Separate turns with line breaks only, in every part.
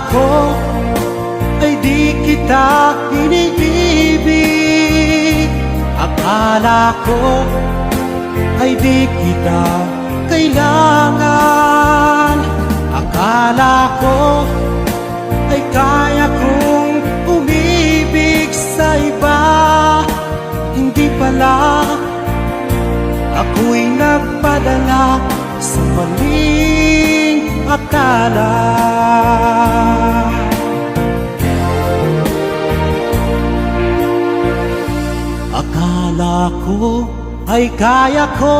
ko ay di kita iniibig. Akala ko ay di kita kailangan. Akala ko ay kaya kong umibig sa iba. Hindi pala, ako'y nagpadala sa maling akala. Akala ko ay kaya ko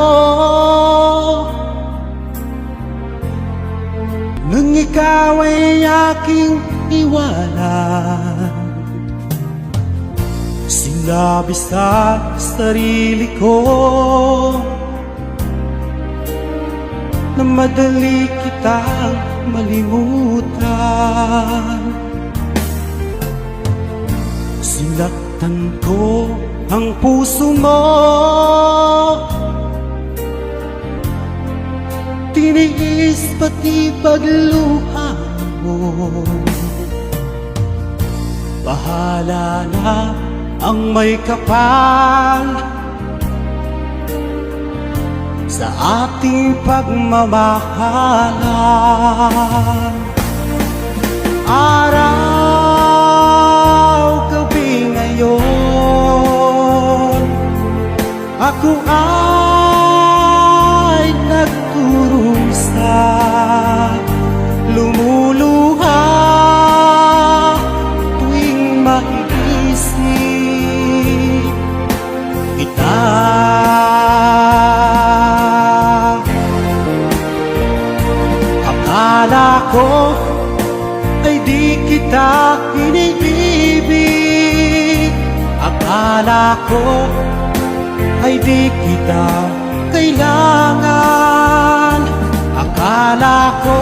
nung ikaw ay aking iwanan. Sinabi sa sarili ko na madali kitang malimutan. Sinaktan ko ang puso mo, tiniis pati pagluha mo. Bahala na ang may kapal sa ating pagmamahalan. Araw, gabi ngayon, ako ay nagkurusa, lumuluha tuwing maiisip kita. Akala ko ay di kita iniibig. Akala ko ay di kita kailangan. Akala ko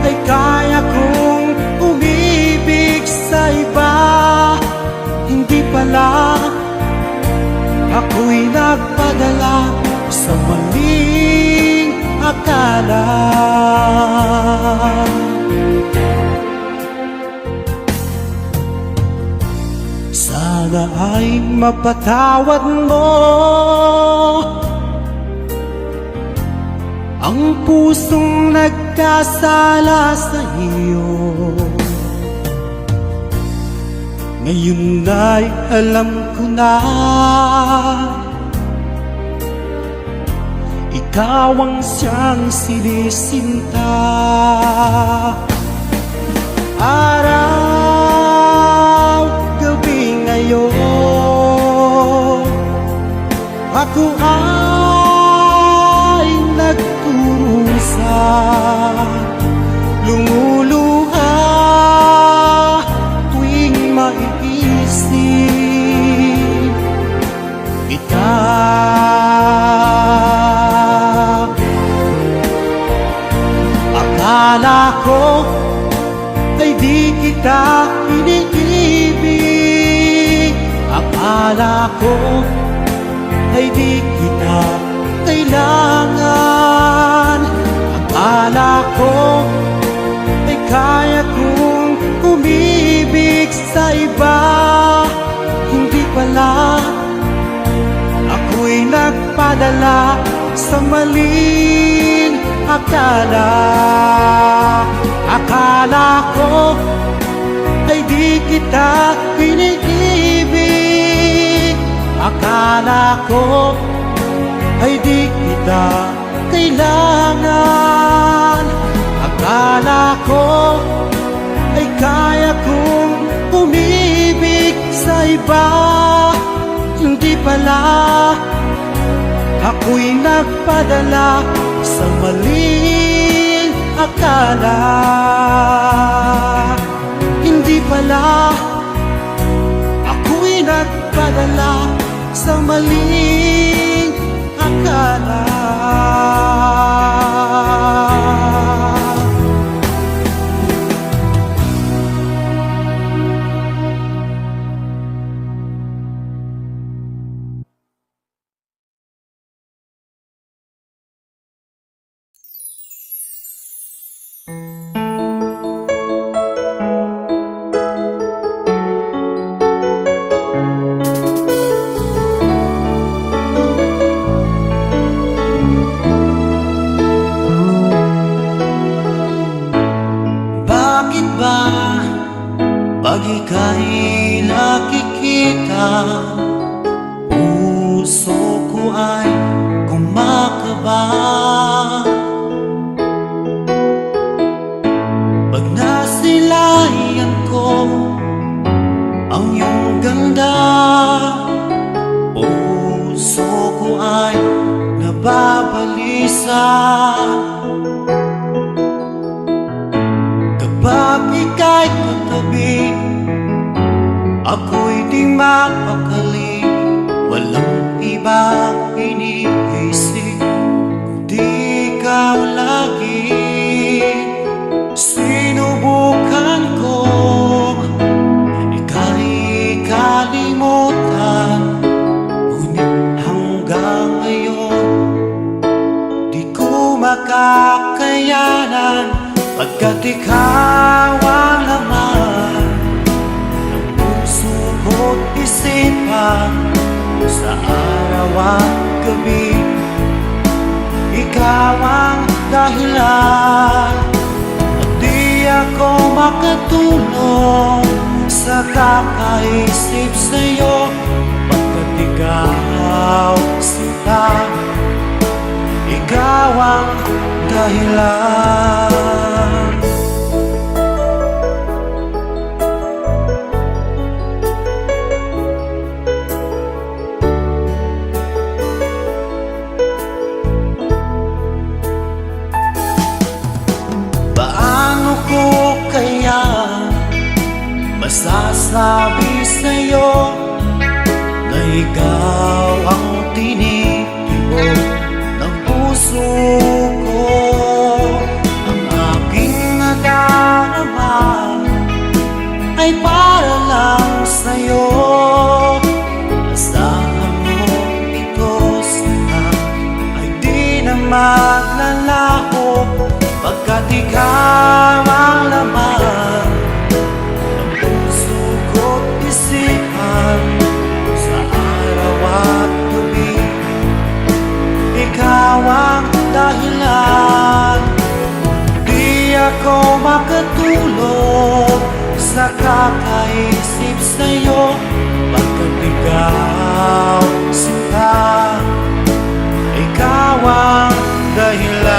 ay kaya kong umibig sa iba. Hindi pala, ako'y nagpadala sa maling akala. Sana ay mapatawad mo ang pusong nagkasala sa iyo. Ngayon ay alam ko na ikaw ang siyang sinisinta. Araw, gabi ngayon, ako ay nagkurusa, lumuluha tuwing maiisip kita. Akala ko ay di kita iniibig. Akala ko ay di kita kailangan. Akala ko ay kaya kong umibig sa iba. Hindi pala, ako'y nagpadala sa maling akala. Akala ko ay di kita iniibig. Akala ko ay di kita kailangan. Akala ko ay kaya kong umibig sa iba. Hindi pala, ako'y nagpadala sa maling akala. Hindi pala, ako'y nagpadala sa maling akala. Pag ika'y nakikita, puso ko ay kumakaba. Pag nasilayan ko ang iyong ganda, puso ko ay nababalisa. Kapag ika'y katabi, ako'y di mapakali. Walang ibang iniisip kundi ikaw lagi. Sinubukan ko ika'y kalimutan, ngunit hanggang ngayon di ko makakayanan. Pagkat ikaw ang laman ng puso ko't isipan, sa araw at gabi ikaw ang dahilan. At di ako makatulog sa kakaisip sa'yo, pagkat ikaw sinta, ikaw ang dahilan. Paano ko kaya masasabi sa'yo na ikaw ang tinitibok ng puso ko? Ang aking nadarama ay para lang sa'yo. Asahan mo ito sana ay di na maglalaho, pagkat ikaw ang laman ng puso ko't isipan, sa araw at gabi ikaw ang dahilan. Di ako makatulog sa kakaisip sa'yo, pagkat ikaw sinta, ikaw ang dahilan.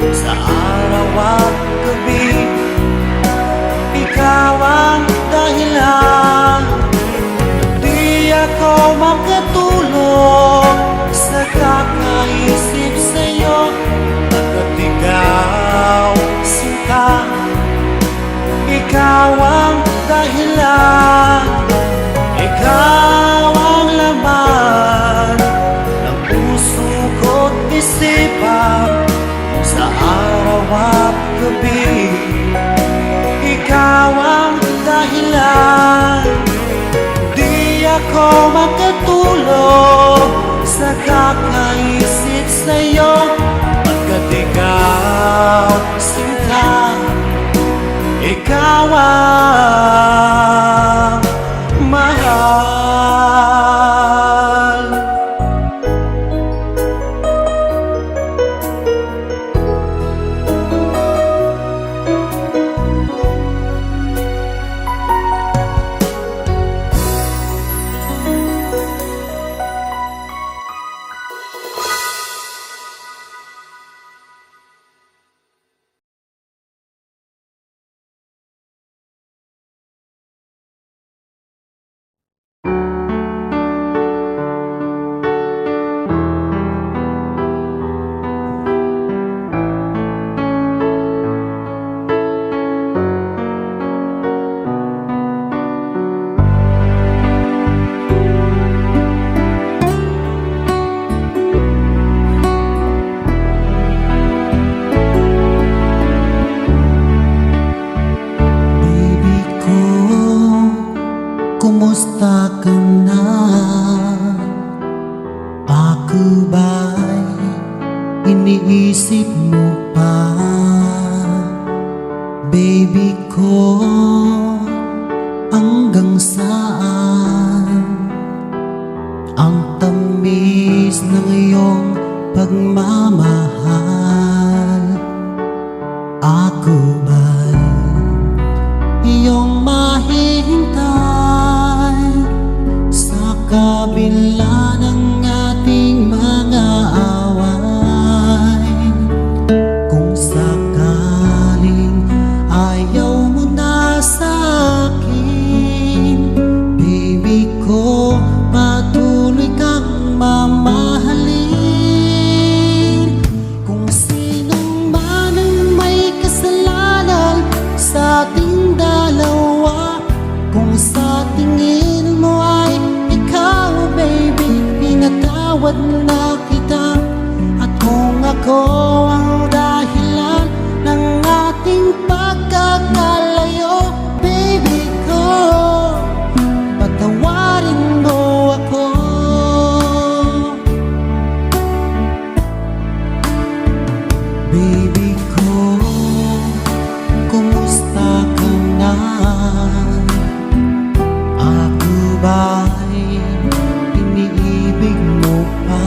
Sa araw at gabi ikaw ang dahilan. Di ako makatulog sa kakaisip sa'yo, pagkat ikaw sinta, ikaw ang dahilan. Ikaw ang laman ng puso ko't isipan, sa araw at gabi ikaw ang dahilan. Di ako makatulog sa kakaisip sa'yo, pagkat ikaw sinta, ikaw ang Kumusta ka na? Ako ba'y iniisip mo pa? Baby ko, hanggang saan ang tamis ng iyong pagmamahal? Ako ba'y iyong mahihintay sa kabila ng ating mga away? Kung sakaling ayaw mo na sa akin, baby ko, patuloy kang mamahalin. Kung sinong man ang may kasalanan sa ating dalawa, kung sa tingin mo ay ikaw, baby, pinatawad na kita. At kung ako ang dahilan ng ating pagkakalayo, baby ko, patawarin mo ako. Baby ko, kumusta ka na? Ako ba'y iniibig mo pa?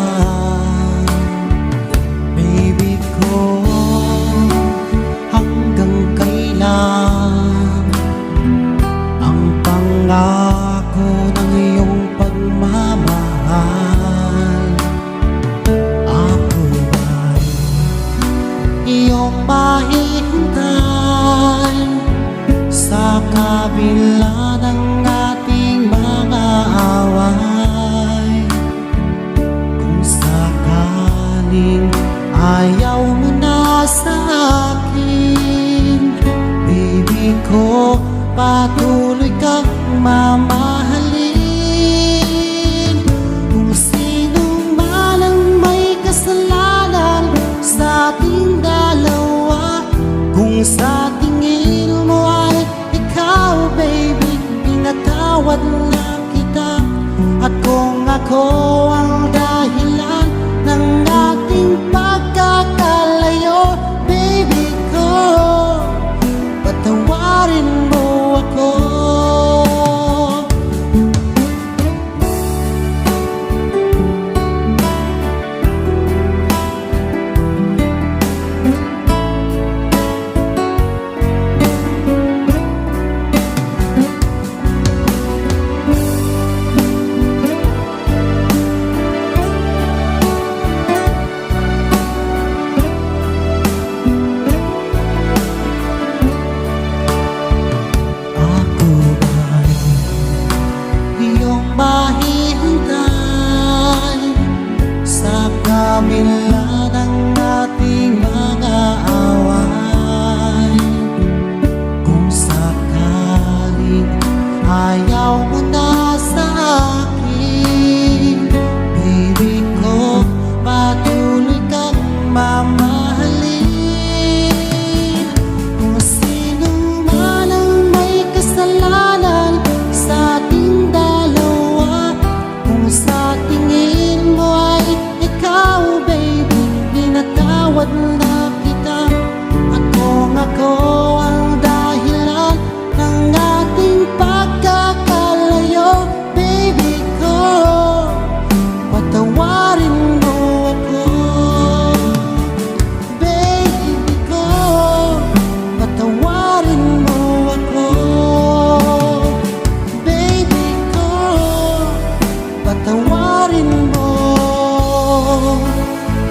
Baby ko, hanggang kailan ang pangako ng iyong pagmamahal? Ako ba'y iyong mahihintay sa kabila ng ating mga away? Kung sakaling ayaw mo na sa akin, baby ko, patuloy kang mamahalin. Kung sino man ang may kasalanan sa ating dalawa, kung sa tingin mo ay ikaw, baby, pinatawad na kita. At kung ako ang dahilan ng ating pagkakalayo, baby ko, patawarin mo ako. Ako ba'y iyong mahihintay sa kabila ng ating mga away? Kung sakaling ayaw mo na sa akin, baby ko, patuloy kang mamahalin. Kung sino man ang may kasalanan sa ating dalawa, kung sa tingin mo ay ikaw, baby, pinatawad na kita. At kung ako ang dahilan ng ating pagkakalayo, baby ko, patawarin mo ako. Baby ko, patawarin mo ako. Baby ko, patawarin mo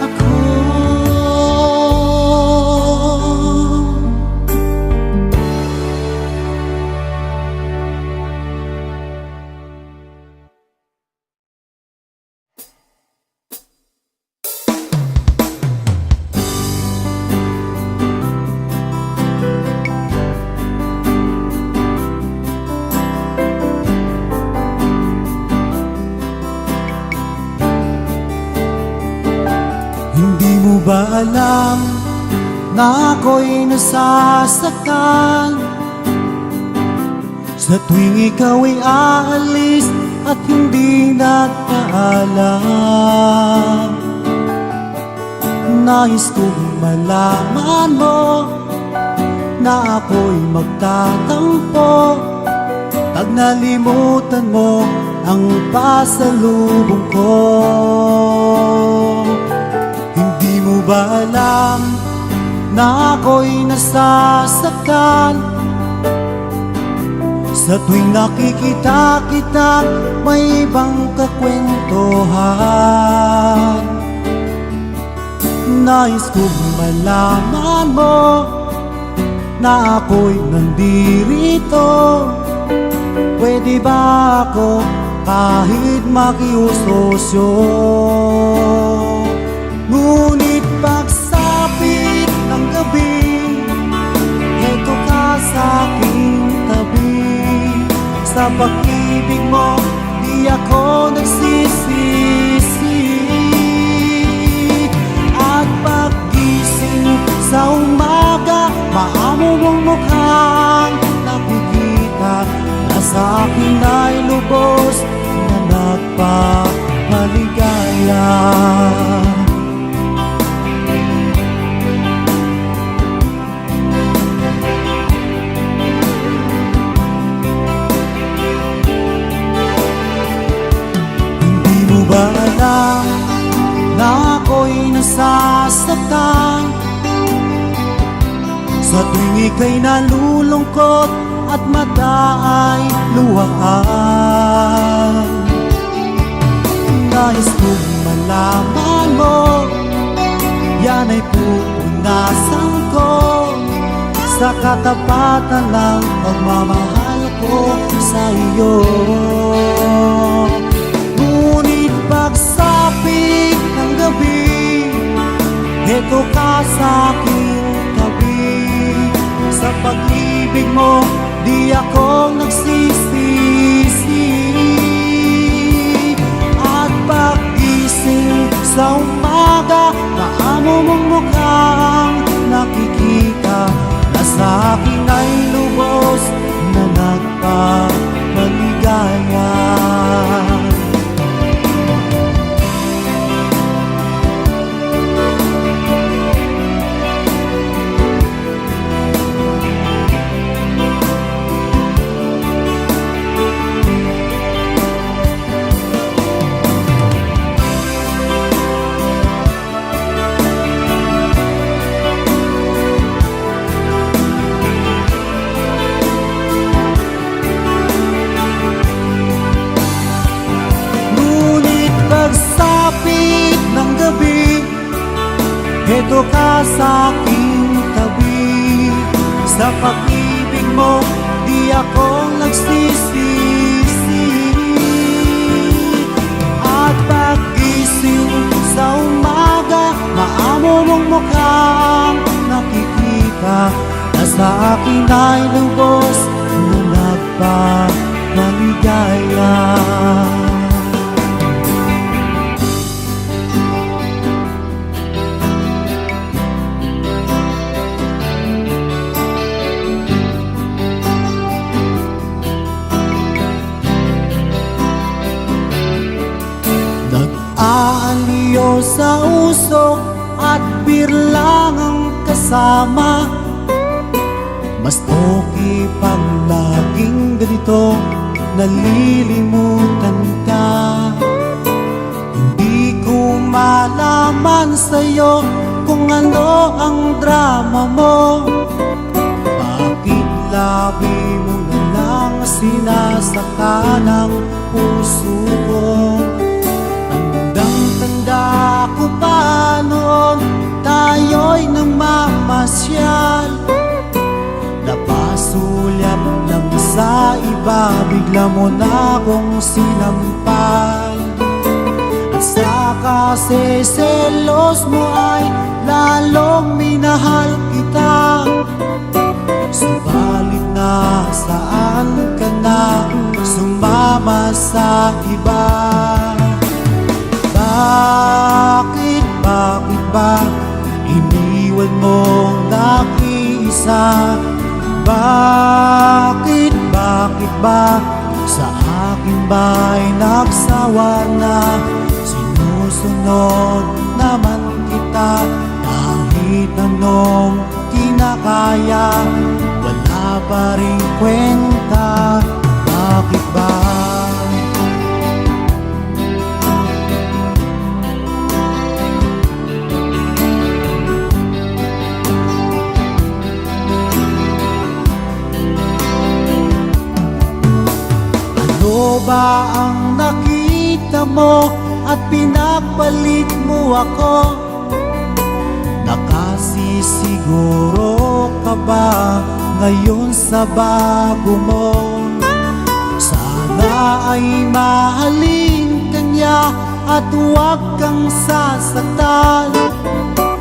ako. Hindi mo ba alam na ako'y nasasaktan Sa tuwing ikaw ay aalis at hindi nagpaalam, nais kong malaman mo na ako'y magtatampo pag nalimutan mo ang pasalubong ko. Hindi mo ba alam na ako'y nasasaktan sa tuwing nakikita kita may ibang kakwentuhan? Nais kong malaman mo na ako'y nandirito. Pwede ba ako kahit makiusosyo? Ngunit pagsapit ng gabi, heto ka sa aking tabi. Sa pag-ibig mo, di ako nagsisisi. At paggising sa umaga, maamo mong mukhang nakikita na sa akin ay lubos na nagpamaligaya. Hindi mo ba alam na ako'y nasasaktan sa tuwing ika'y nalulungkot at mata ay luhaan? Nais kong malaman mo, yan ay pupunasan ko sa katapatan ng pagmamahal ko sa iyo. Ngunit pagsapit ng gabi, heto ka sa aking tabi. Sa pag-ibig mo, di ako nagsisisi. At paggising sa umaga, maamo mong mukhang nakikita na sa akin ay lubos na nagpamaligaya. Pagsapit ng gabi, heto ka sa aking tabi. Sa pag-ibig mo, di ako nagsisisi. At paggising sa umaga, maamo mong mukhang nakikita na sa akin ay lubos na nagpamaligaya. Nag-aaliyo sa usok at birlang ang kasama. Mas okay pang laging ganito, nalilimutan ka. Hindi ko malaman sa'yo kung ano ang drama mo. Bakit labi mo na lang sinasaka ng puso ko? Tanda ko pa noon, tayo'y namamasyal. Napasulyap lang sa iba, bigla mo na akong sinampal. At sa kasi selos mo ay lalong minahal kita. Subalit nasaan ka na, sumama sa iba? Bakit ba iniwan mong nag-iisa? Bakit ba sa aking ba'y nagsawa na? Sinusunod naman kita kahit anong kinakaya, wala pa rin kwenta. Bakit ba? Ano ba ang nakita mo at pinagpalit mo ako? Nakasisiguro ka ba ngayon sa bago mo? Sana ay mahalin ka niya at huwag kang sasaktan.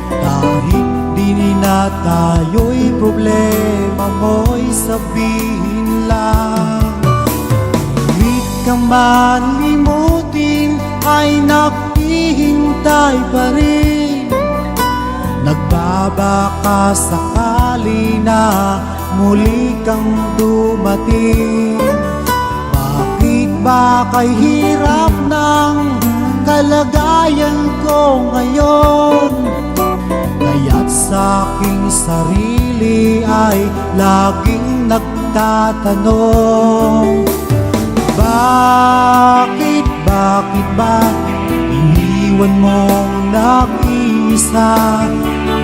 Kahit di na tayo'y problema mo'y sabihin lang. Pilit kang malimutin ay naghihintay pa rin. Nagbabaka sakali na muli kang dumating. Bakit ba kay hirap ng kalagayan ko ngayon? Kaya't sa aking sarili ay laging nagtatanong, bakit ba iniwan mong nag-iisa?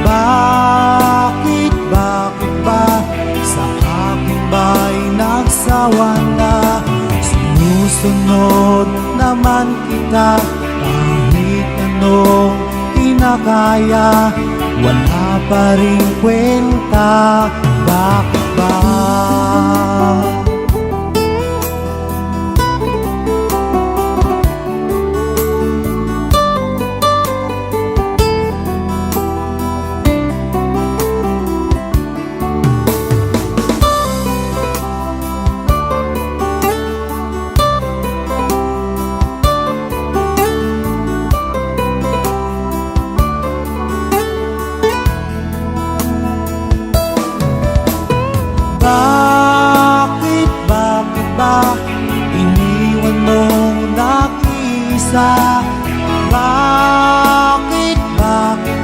Bakit ba sa aking ba'y nagsawa na? Sinusunod naman kita kahit anong kinakaya, wala pa rin kwenta. Bakit ba? Bakit ba iniwan mong nag-iisa? Bakit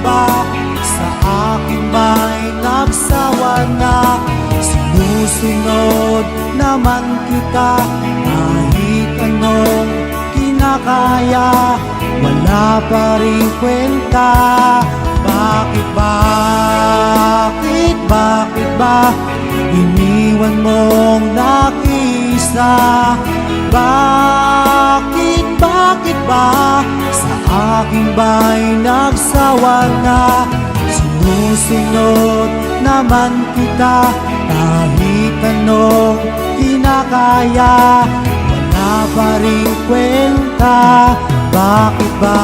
ba sa akin ba'y nagsawa na? Sinusunod naman kita kahit anong kinakaya, wala pa rin kwenta. Bakit ba iniwan mong nag-iisa? Bakit ba sa aking ba'y nagsawa na? Sinusunod naman kita kahit anong kinakaya, wala pa rin kwenta. Bakit ba?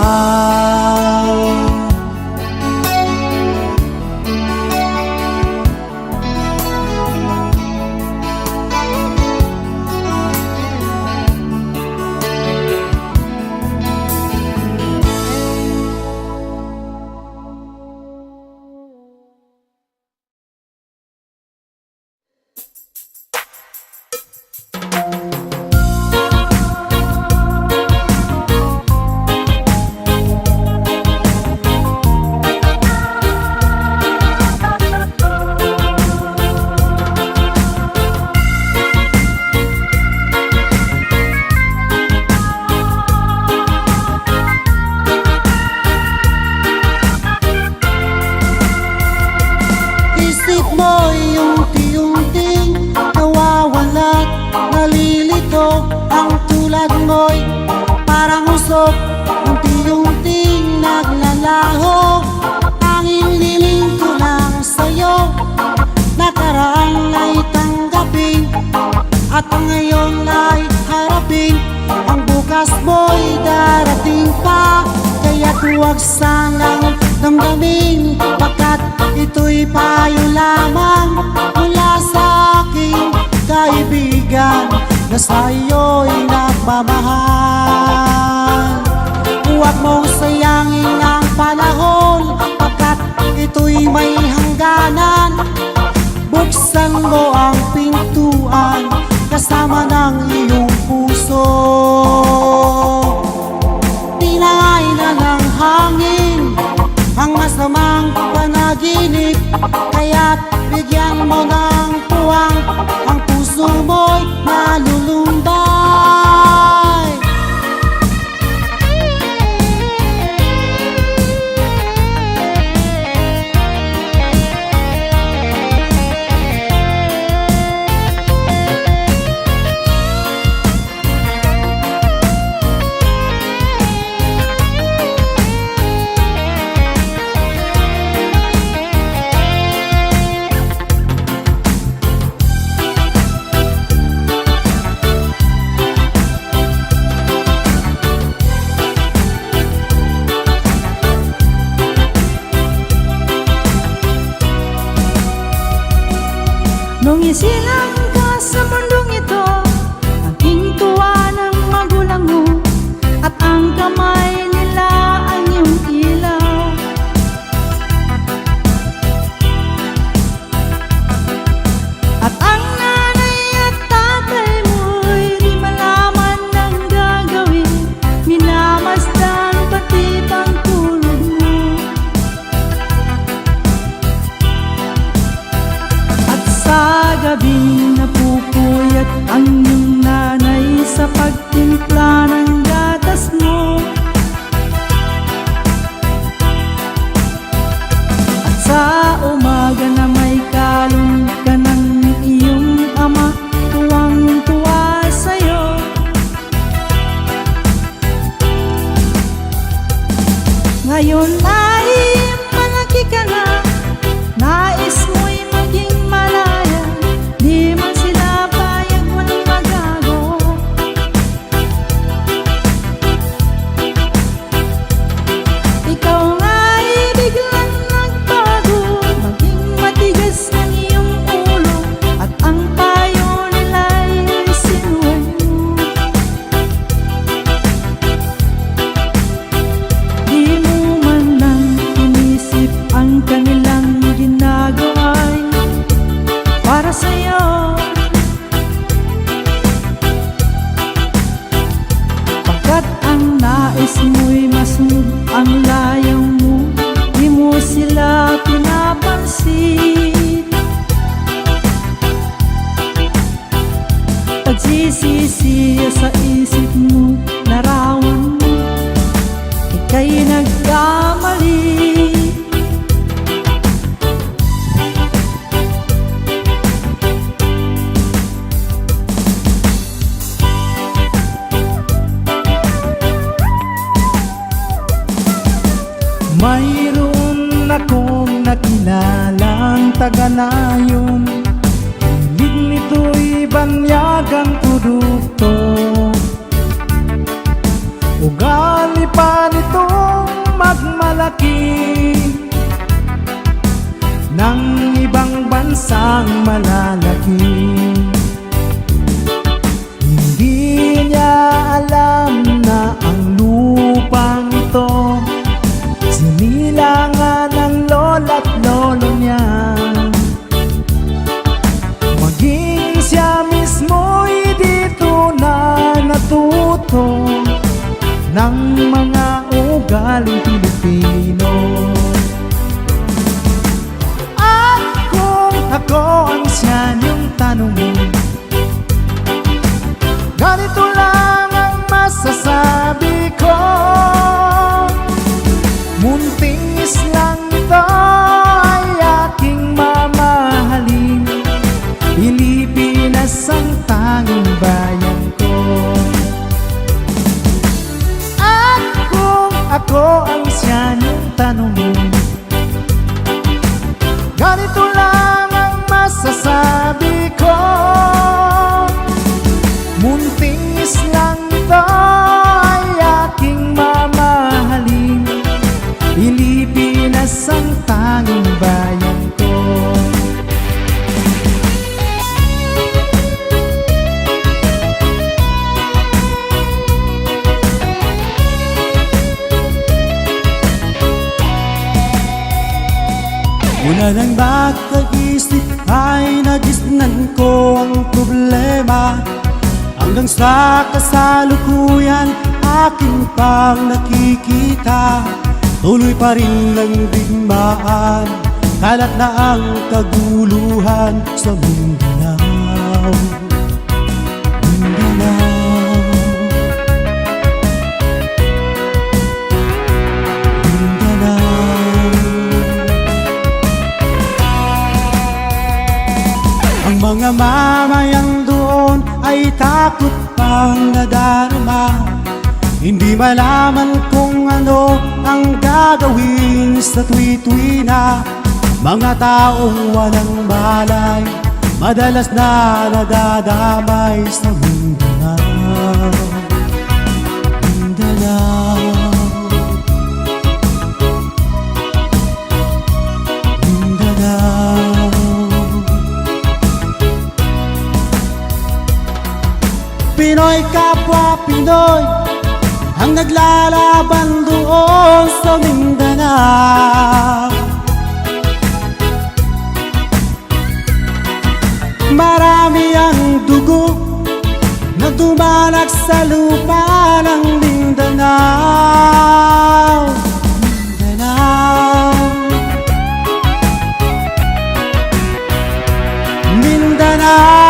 Ang tulad mo'y parang usok, unti-unting naglalaho. Tanging liling ko lang sa'yo, nakaraan ay tanggapin, at ang ngayon ay harapin. Ang bukas mo'y darating pa, kaya't huwag sanang damdamin, pagkat ito'y payo lamang mula sa aking kaibigan na sa'yo'y nagmamahal. Huwag mong sayangin ang panahon, pagkat ito'y may hangganan. Buksan mo ang pintuan, kasama na ang iyong nanay sa pagtimpla ng gatas mo. At sa umaga na may kalon ka ng iyong ama, tuwang-tuwa sa'yo. Ngayon ay malaki ka na, nais mo'y maging malaya, di man sila payag, walang magagawa. Ikaw nga'y biglang nagbago, maging matigas ng iyong ulo, at ang payo nila'y sinuway mo. Di mo man lang inisip ang kanilang ginagawa'y para sa'yo. Pagkat ang nais mo'y masunod ang layaw mo, di mo sila pinapansin. Pagsisisiya sa isip mo, larawan mo, ika'y nagkamali. Mayroon akong nakilalang taga-nayon, hilig nito'y banyagang produkto. Ugali pa nitong magmalaki ng ibang bansang malalaki. Hindi niya alam na ang lupang ito sinilangan ng lola't lolo niya. Maging siya mismo'y dito na natuto ng mga ugaling Pilipino. At kung ako ang siya niyong tanongin, ganito lang ang masasabi ko: munting islang ito ay aking mamahalin, Pilipinas ang tanging bayan ko. At kung ako ang siya niyong tanongin, ganito lang ang masasabi ko: munting islang ito ay aking mamahalin, Pilipinas ang tanging bayan ko. Una nang pag-isip ay nagisnan ko ang problema, hanggang sa kasalukuyan aking pang nakikita. Tuloy pa rin ang digmaan, kalat na ang kaguluhan sa Mindanao. Mindanao, Mindanao. Ang mga mamayang doon ay takot pang nadarama, hindi malaman kung ano ang gagawin sa tuwi-tuwi na. Mga taong walang malay, madalas na nadadamay sa Mindanao. Mindanao, Mindanao. Pinoy kapwa Pinoy ang naglalaban doon sa Mindanao. Marami ang dugo na dumanak sa lupa ng Mindanao. Mindanao, Mindanao.